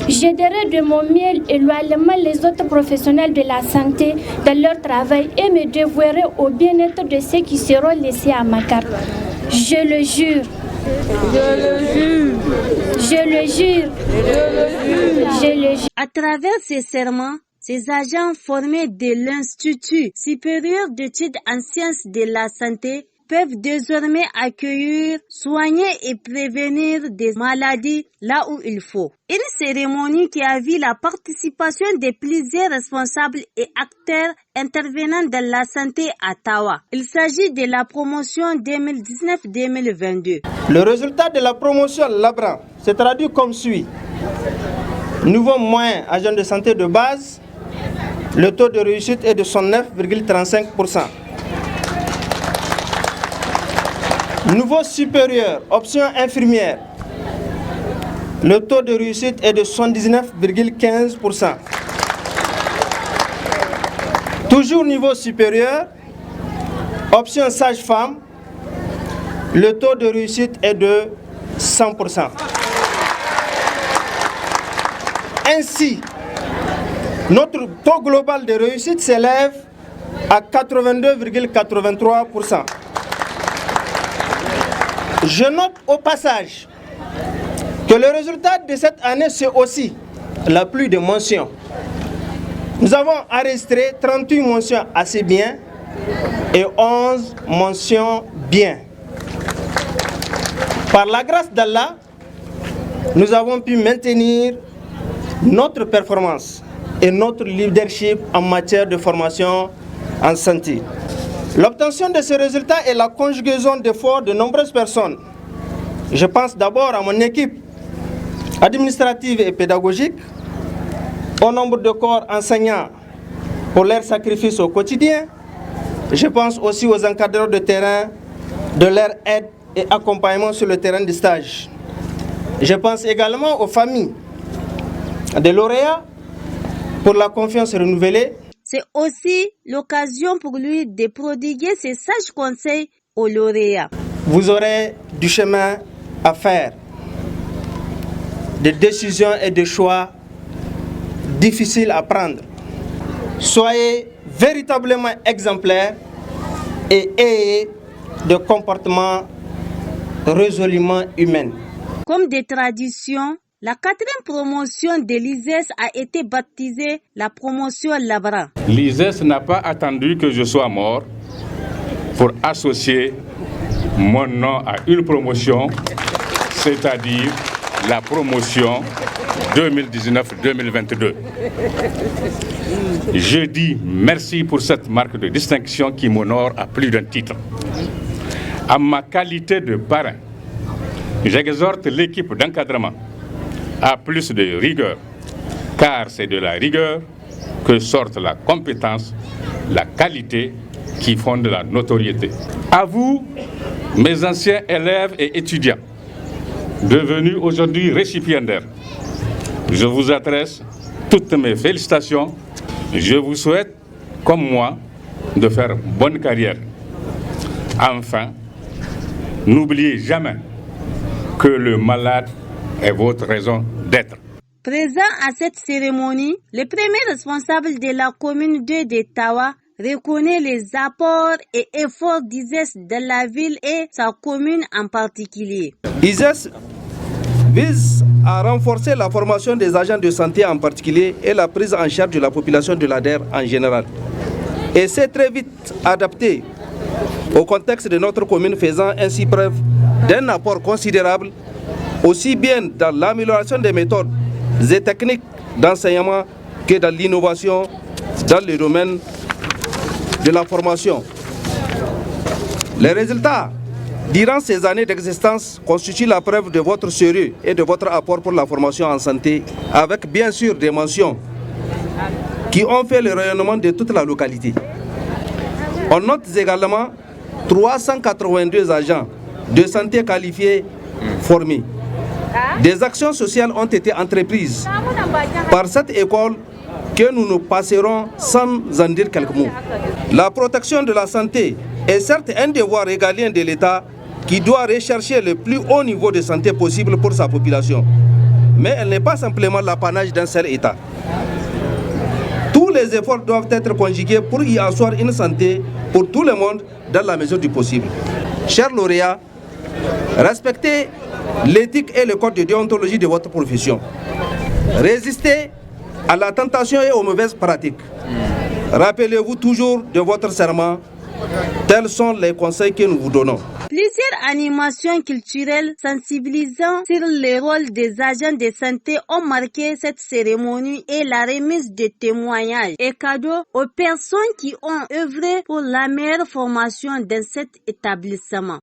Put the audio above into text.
J'aiderai de mon mieux éloignement les autres professionnels de la santé dans leur travail et me dévouerai au bien-être de ceux qui seront laissés à ma carte. Je le jure. Je le jure. Je le jure. Je le jure. À travers ces serments, ces agents formés de l'Institut supérieur d'études en sciences de la santé peuvent désormais accueillir, soigner et prévenir des maladies là où il faut. Une cérémonie qui a vu la participation de plusieurs responsables et acteurs intervenant dans la santé à Tawa. Il s'agit de la promotion 2019-2022. Le résultat de la promotion Labran se traduit comme suit. Nouveau moyen agent de santé de base, le taux de réussite est de 109,35%. Nouveau supérieur, option infirmière, le taux de réussite est de 79,15%. Toujours niveau supérieur, option sage-femme, le taux de réussite est de 100%. Ainsi, notre taux global de réussite s'élève à 82,83%. Je note au passage que le résultat de cette année, c'est aussi la pluie de mentions. Nous avons enregistré 38 mentions assez bien et 11 mentions bien. Par la grâce d'Allah, nous avons pu maintenir notre performance et notre leadership en matière de formation en santé. L'obtention de ce résultat est la conjugaison d'efforts de nombreuses personnes. Je pense d'abord à mon équipe administrative et pédagogique, au nombre de corps enseignants pour leur sacrifice au quotidien. Je pense aussi aux encadreurs de terrain, de leur aide et accompagnement sur le terrain de stage. Je pense également aux familles des lauréats pour la confiance renouvelée. C'est aussi l'occasion pour lui de prodiguer ses sages conseils aux lauréats. Vous aurez du chemin à faire, des décisions et des choix difficiles à prendre. Soyez véritablement exemplaires et ayez des comportements résolument humains. Comme des traditions, la 4e promotion de l'ISES a été baptisée la promotion Labran. L'ISES n'a pas attendu que je sois mort pour associer mon nom à une promotion, c'est-à-dire la promotion 2019-2022. Je dis merci pour cette marque de distinction qui m'honore à plus d'un titre. À ma qualité de parrain, j'exhorte l'équipe d'encadrement à plus de rigueur, car c'est de la rigueur que sortent la compétence, la qualité qui fondent la notoriété. À vous, mes anciens élèves et étudiants, devenus aujourd'hui récipiendaires, je vous adresse toutes mes félicitations. Je vous souhaite, comme moi, de faire bonne carrière. Enfin, n'oubliez jamais que le malade est votre raison d'être. Présent à cette cérémonie, le premier responsable de la commune 2 de Tawa reconnaît les apports et efforts d'ISES dans la ville et sa commune en particulier. ISES vise à renforcer la formation des agents de santé en particulier et la prise en charge de la population de l'ADER en général. Et s'est très vite adapté au contexte de notre commune, faisant ainsi preuve d'un apport considérable aussi bien dans l'amélioration des méthodes et techniques d'enseignement que dans l'innovation dans le domaine de la formation. Les résultats durant ces années d'existence constituent la preuve de votre sérieux et de votre apport pour la formation en santé, avec bien sûr des mentions qui ont fait le rayonnement de toute la localité. On note également 382 agents de santé qualifiés formés. Des actions sociales ont été entreprises par cette école que nous ne passerons sans en dire quelques mots. La protection de la santé est certes un devoir régalien de l'État qui doit rechercher le plus haut niveau de santé possible pour sa population. mais elle n'est pas simplement l'apanage d'un seul État. Tous les efforts doivent être conjugués pour y asseoir une santé pour tout le monde dans la mesure du possible. Chers lauréats, respectez l'éthique et le code de déontologie de votre profession. Résistez à la tentation et aux mauvaises pratiques. Rappelez-vous toujours de votre serment. Tels sont les conseils que nous vous donnons. Plusieurs animations culturelles sensibilisant sur le rôle des agents de santé ont marqué cette cérémonie et la remise de témoignages et cadeaux aux personnes qui ont œuvré pour la meilleure formation dans cet établissement.